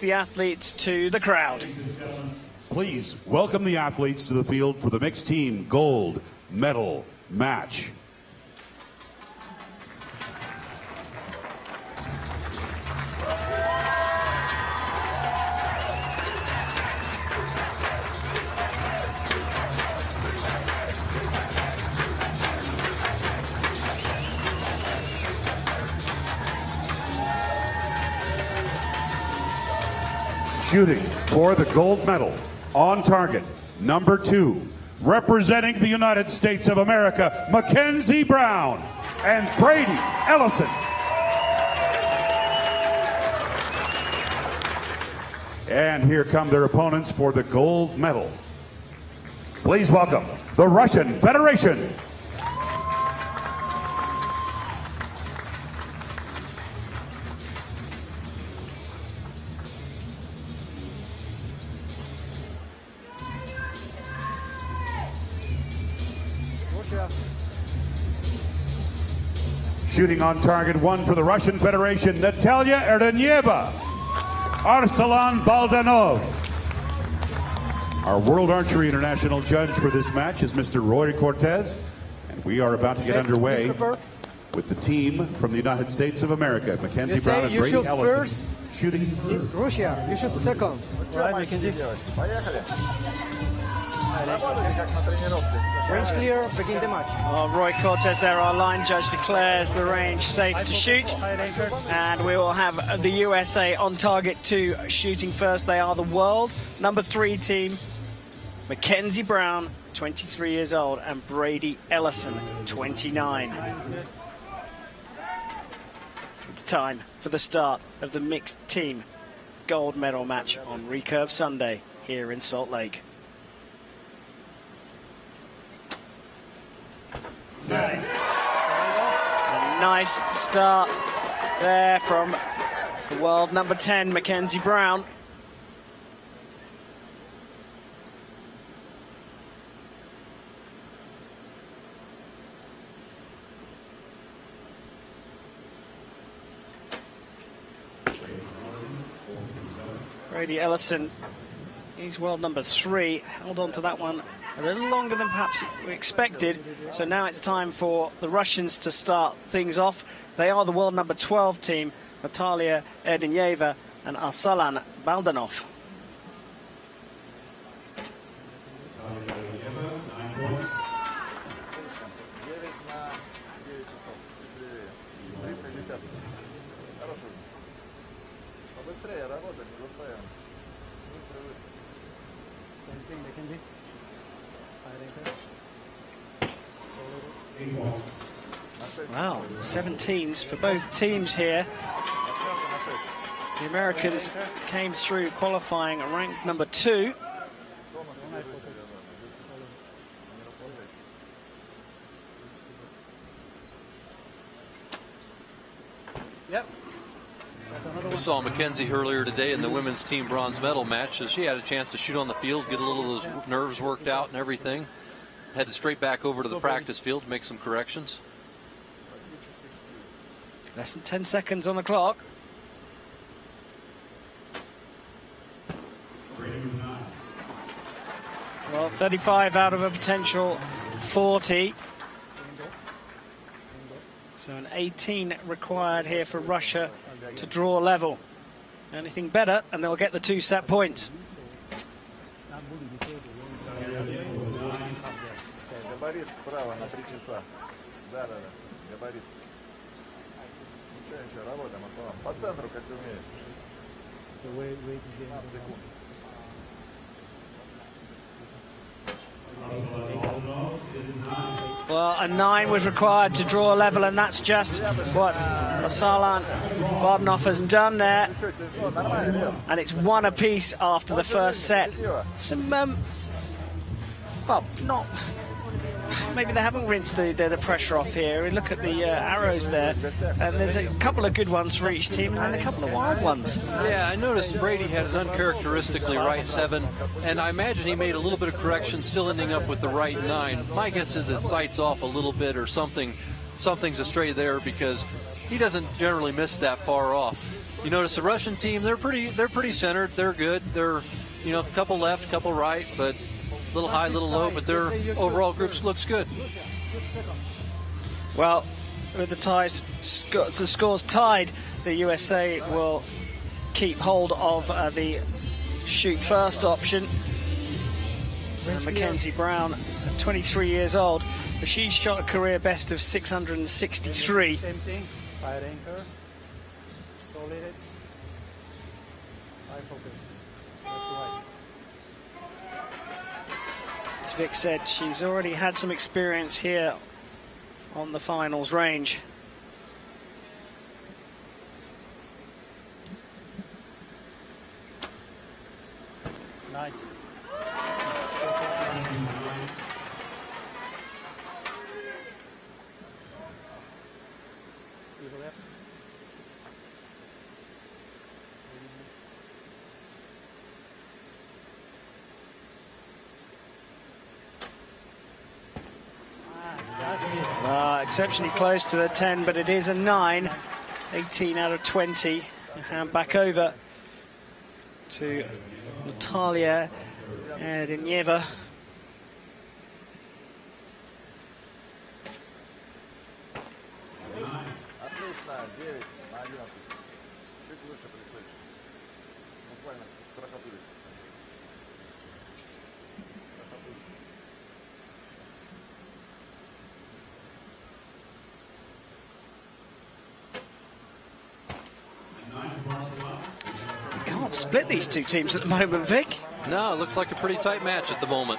the athletes to the crowd. Please welcome the athletes to the field for the mixed team gold medal match. Shooting for the gold medal, on target, number 2, representing the United States of America, Mackenzie Brown and Brady Ellison. And here come their opponents for the gold medal. Please welcome the Russian Federation. Shooting on target 1 for the Russian Federation, Natalia Erdeneva, Arsalan Baldanov. Our World Archery International judge for this match is Mr. Roy Cortez, and we are about to get underway with the team from the United States of America, Mackenzie Brown and Brady Ellison. Shooting. Russia, you shoot second. Right, Mackenzie. Range clear, begin the match. Well, Roy Cortez there, our line judge, declares the range safe to shoot. And we will have the USA on target 2 shooting first. They are the world number 3 team. Mackenzie Brown, 23 years old, and Brady Ellison, 29. It's time for the start of the mixed team gold medal match on Recurve Sunday here in Salt Lake. A nice start there from the world number 10, Mackenzie Brown. Brady Ellison, he's world number 3, held on to that one a little longer than perhaps we expected. So now it's time for the Russians to start things off. They are the world number 12 team, Natalia Erdeneva and Arsalan Baldanov. Wow, 17s for both teams here. The Americans came through qualifying ranked number 2. Yep. We saw Mackenzie earlier today in the women's team bronze medal match. So she had a chance to shoot on the field, get a little of those nerves worked out and everything. Headed straight back over to the practice field, make some corrections. Less than 10 seconds on the clock. Well, 35 out of a potential 40. So an 18 required here for Russia to draw level. Anything better, and they'll get the 2 set points. Well, a 9 was required to draw a level, and that's just what Arsalan Baldanov has done there. And it's 1 apiece after the first set. Some, well, not... Maybe they haven't rinsed the pressure off here. We look at the arrows there, and there's a couple of good ones for each team, and then a couple of wild ones. Yeah, I noticed Brady had an uncharacteristically right 7, and I imagine he made a little bit of correction, still ending up with the right 9. My guess is his sight's off a little bit, or something's astray there, because he doesn't generally miss that far off. You notice the Russian team, they're pretty centered. They're good. They're, you know, a couple left, a couple right, but a little high, a little low, but their overall group looks good. Well, with the scores tied, the USA will keep hold of the shoot first option. And Mackenzie Brown, 23 years old, but she shot a career best of 663. Same thing. Fire anchor. Solid it. High focus. Left to right. As Vic said, she's already had some experience here on the finals range. Nice. Exceptionally close to the 10, but it is a 9. 18 out of 20. And back over to Natalia Erdenieva. Can't split these two teams at the moment, Vic. No, it looks like a pretty tight match at the moment.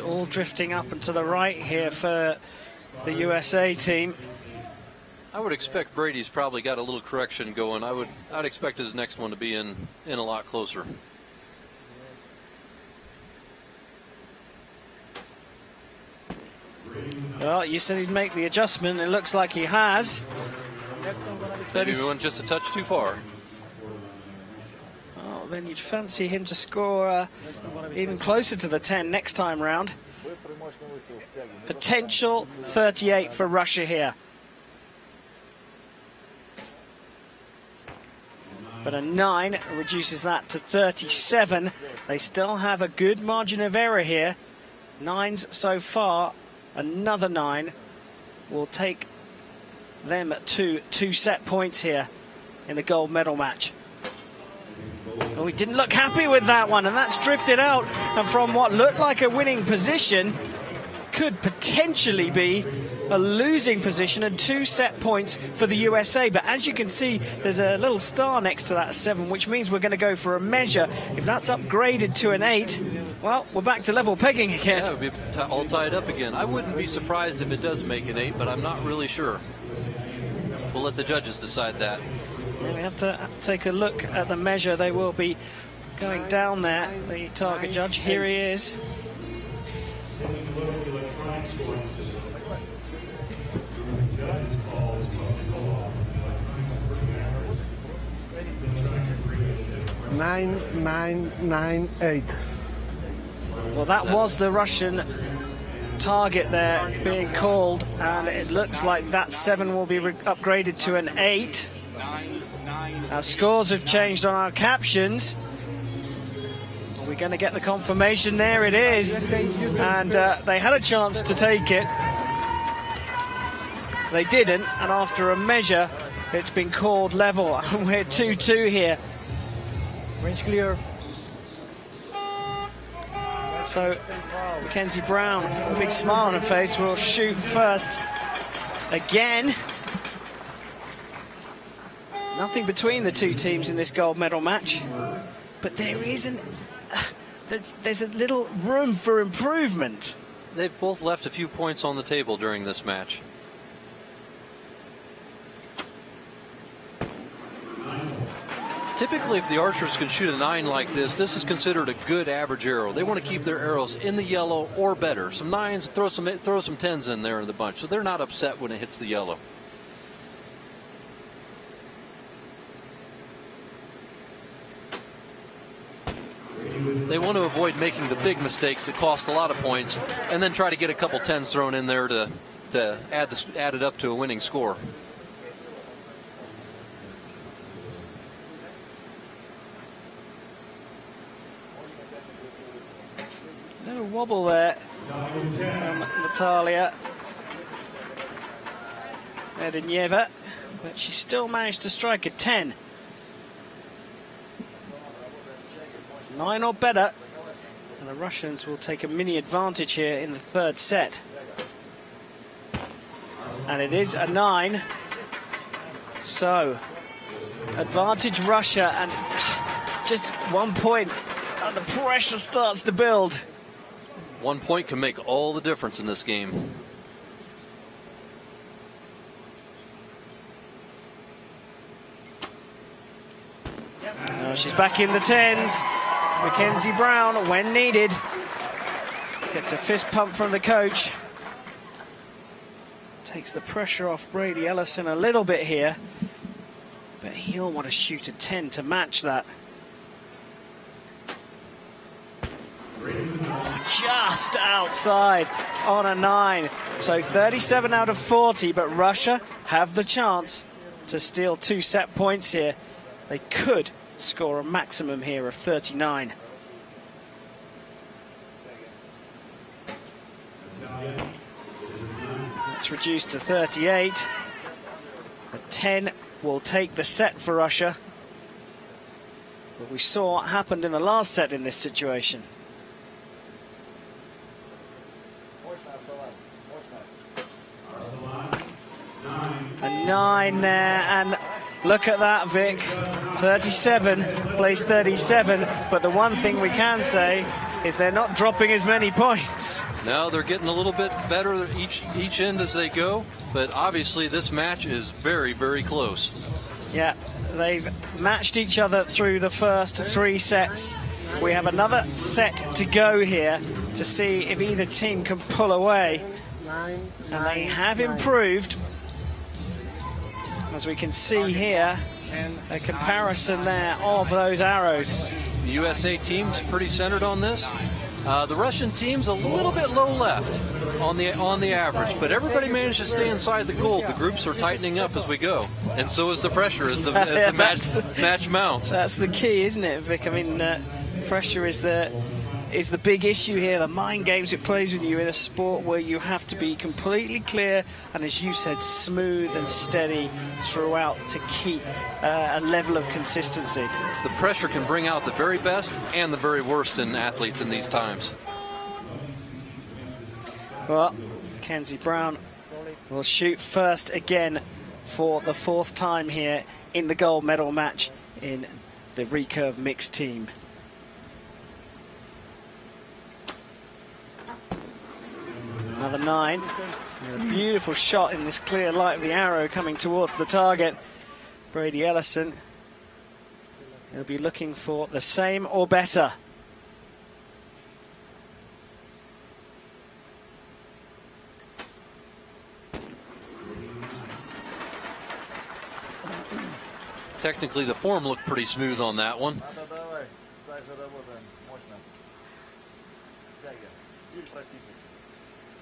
All drifting up and to the right here for the USA team. I would expect Brady's probably got a little correction going. I'd expect his next one to be in a lot closer. Well, you said he'd make the adjustment. It looks like he has. Maybe we went just a touch too far. Oh, then you'd fancy him to score even closer to the 10 next time round. Potential 38 for Russia here. But a 9 reduces that to 37. They still have a good margin of error here. 9s so far. Another 9 will take them to 2 set points here in the gold medal match. Oh, he didn't look happy with that one, and that's drifted out. And from what looked like a winning position, could potentially be a losing position, and 2 set points for the USA. But as you can see, there's a little star next to that 7, which means we're going to go for a measure. If that's upgraded to an 8, well, we're back to level pegging again. Yeah, it would be all tied up again. I wouldn't be surprised if it does make an 8, but I'm not really sure. We'll let the judges decide that. Yeah, we have to take a look at the measure. They will be going down there, the target judge. Here he is. Nine, 998. Well, that was the Russian target there being called, and it looks like that 7 will be upgraded to an 8. Our scores have changed on our captions. Are we going to get the confirmation? There it is. And they had a chance to take it. They didn't, and after a measure, it's been called level. And we're 2-2 here. Range clear. So Mackenzie Brown, with a big smile on her face, will shoot first again. Nothing between the two teams in this gold medal match, but there's a little room for improvement. They've both left a few points on the table during this match. Typically, if the archers can shoot a 9 like this, this is considered a good average arrow. They want to keep their arrows in the yellow or better. Some 9s, throw some 10s in there in the bunch, so they're not upset when it hits the yellow. They want to avoid making the big mistakes that cost a lot of points, and then try to get a couple tens thrown in there to add it up to a winning score. No wobble there from Natalia Erdenieva, but she still managed to strike a 10. 9 or better, and the Russians will take a mini advantage here in the third set. And it is a 9. So, advantage Russia, and just 1 point, and the pressure starts to build. 1 point can make all the difference in this game. She's back in the 10s. Mackenzie Brown, when needed, gets a fist pump from the coach. Takes the pressure off Brady Ellison a little bit here, but he'll want to shoot a 10 to match that. Just outside on a 9. So 37 out of 40, but Russia have the chance to steal 2 set points here. They could score a maximum here of 39. It's reduced to 38. A 10 will take the set for Russia. But we saw what happened in the last set in this situation. A 9 there, and look at that, Vic. 37, place 37. But the one thing we can say is they're not dropping as many points. No, they're getting a little bit better each end as they go. But obviously this match is very, very close. Yeah, they've matched each other through the first 3 sets. We have another set to go here to see if either team can pull away. And they have improved. As we can see here, a comparison there of those arrows. The USA team's pretty centered on this. The Russian team's a little bit low left on the average, but everybody managed to stay inside the gold. The groups are tightening up as we go, and so is the pressure as the match mounts. That's the key, isn't it, Vic? I mean, pressure is the big issue here. The mind games it plays with you in a sport where you have to be completely clear and, as you said, smooth and steady throughout to keep a level of consistency. The pressure can bring out the very best and the very worst in athletes in these times. Well, Mackenzie Brown will shoot first again for the 4th time here in the gold medal match in the Recurve Mixed team. Another 9. And a beautiful shot in this clear light of the arrow coming towards the target. Brady Ellison. He'll be looking for the same or better. Technically, the form looked pretty smooth on that one.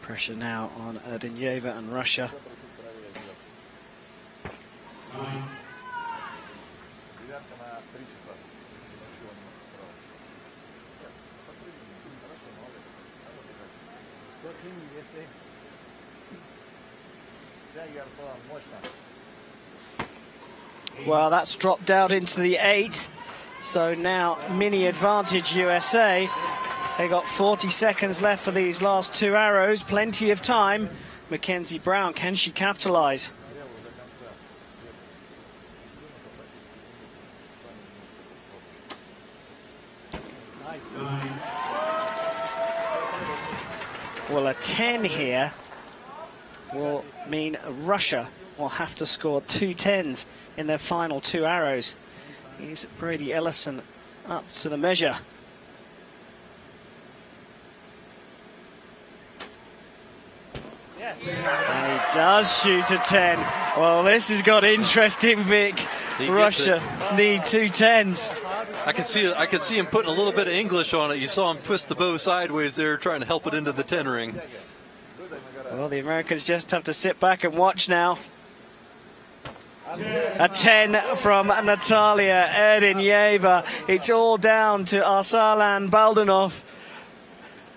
Pressure now on Erdenieva and Russia. Well, that's dropped out into the 8. So now mini advantage USA. They got 40 seconds left for these last 2 arrows. Plenty of time. Mackenzie Brown, can she capitalize? Well, a 10 here will mean Russia will have to score 2 10s in their final 2 arrows. Here's Brady Ellison up to the measure. And he does shoot a 10. Well, this has got interesting, Vic. Russia need 2 10s. I could see him putting a little bit of English on it. You saw him twist the bow sideways there, trying to help it into the 10 ring. Well, the Americans just have to sit back and watch now. A 10 from Natalia Erdenyeva. It's all down to Arsalan Baldanov.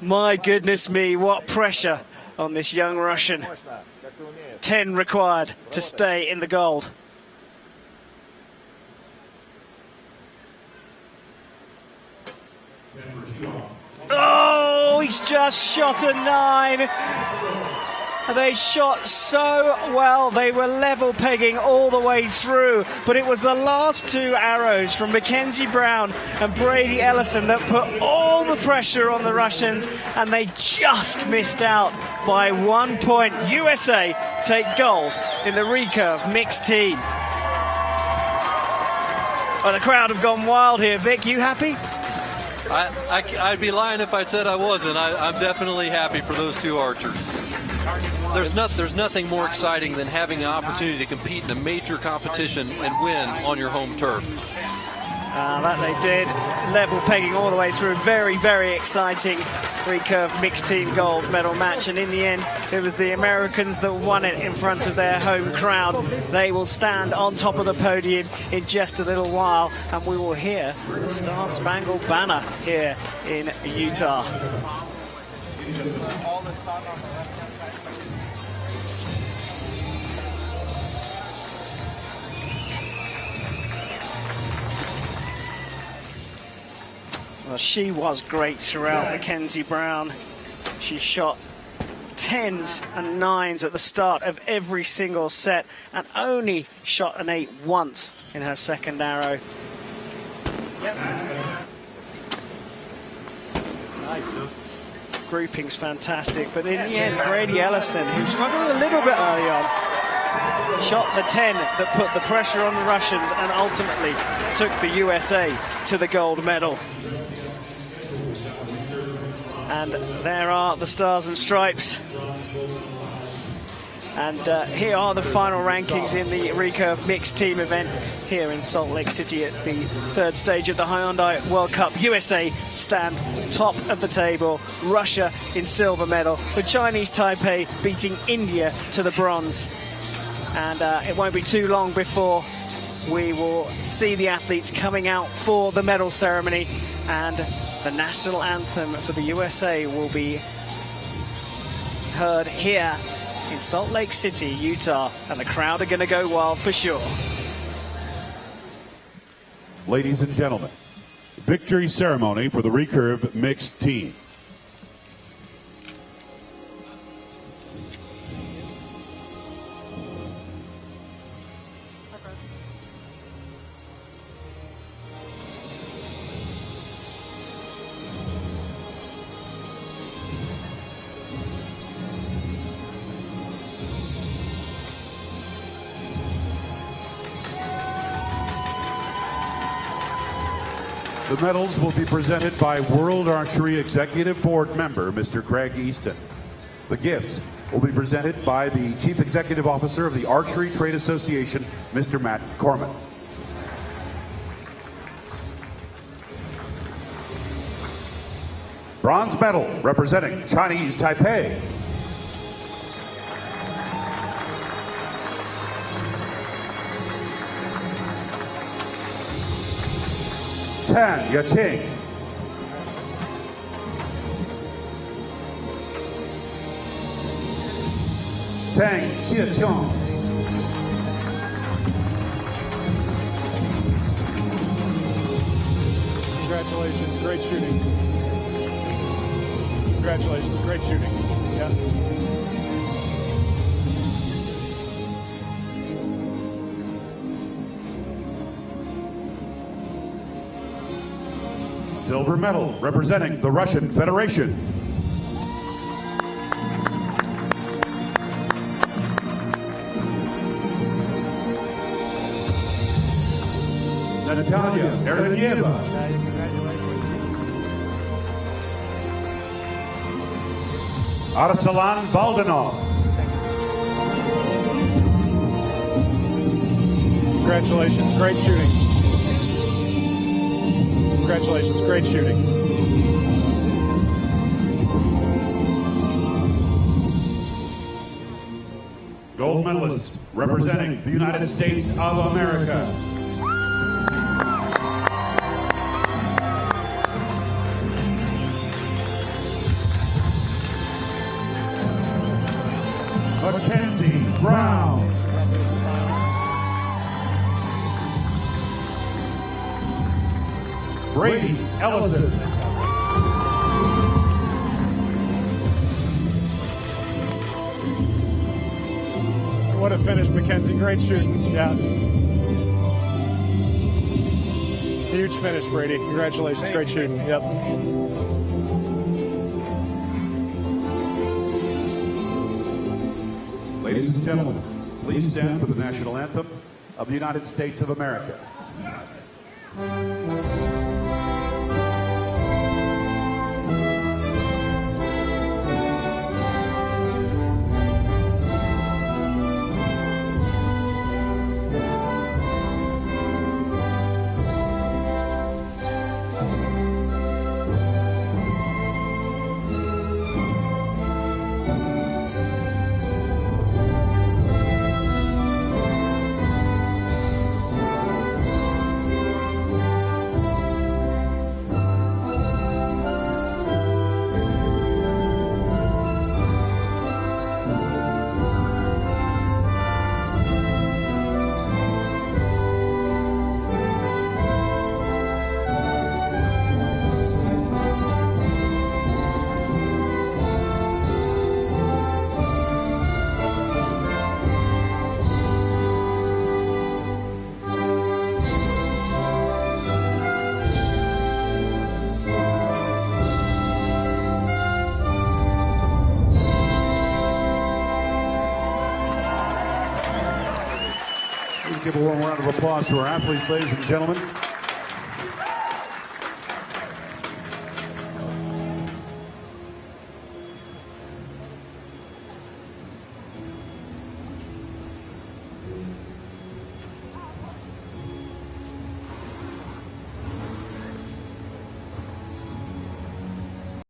My goodness me, what pressure on this young Russian. 10 required to stay in the gold. Oh, he's just shot a 9. They shot so well. They were level pegging all the way through, but it was the last 2 arrows from Mackenzie Brown and Brady Ellison that put all the pressure on the Russians, and they just missed out by 1 point. USA take gold in the recurve mixed team. Well, the crowd have gone wild here. Vic, you happy? I'd be lying if I said I wasn't. I'm definitely happy for those 2 archers. There's nothing more exciting than having an opportunity to compete in a major competition and win on your home turf. That they did. Level pegging all the way through. Very, very exciting recurve mixed team gold medal match. And in the end, it was the Americans that won it in front of their home crowd. They will stand on top of the podium in just a little while, and we will hear the Star Spangled Banner here in Utah. Well, she was great throughout, Mackenzie Brown. She shot 10s and 9s at the start of every single set and only shot an 8 once in her second arrow. Grouping's fantastic, but in the end, Brady Ellison, who struggled a little bit early on, shot the 10 that put the pressure on the Russians and ultimately took the USA to the gold medal. And there are the stars and stripes. And here are the final rankings in the recurve mixed team event here in Salt Lake City at the 3rd stage of the Hyundai World Cup. USA stand top of the table, Russia in silver medal, with Chinese Taipei beating India to the bronze. And it won't be too long before we will see the athletes coming out for the medal ceremony, and the national anthem for the USA will be heard here in Salt Lake City, Utah, and the crowd are going to go wild for sure. Ladies and gentlemen, victory ceremony for the recurve mixed team. The medals will be presented by World Archery Executive Board member, Mr. Craig Easton. The gifts will be presented by the Chief Executive Officer of the Archery Trade Association, Mr. Matt Corman. Bronze medal representing Chinese Taipei. Tan Yating. Tang Chiachong. Congratulations, great shooting. Congratulations, great shooting. Yeah. Silver medal representing the Russian Federation. Natalia Erdenyeva. Arsalan Baldanov. Congratulations, great shooting. Congratulations. Great shooting. Gold medalist representing the United States of America. Mackenzie Brown. Brady Ellison. What a finish, Mackenzie. Great shooting. Yeah. Huge finish, Brady. Congratulations. Great shooting. Yep. Ladies and gentlemen, please stand for the national anthem of the United States of America. Please give a warm round of applause to our athletes, ladies and gentlemen.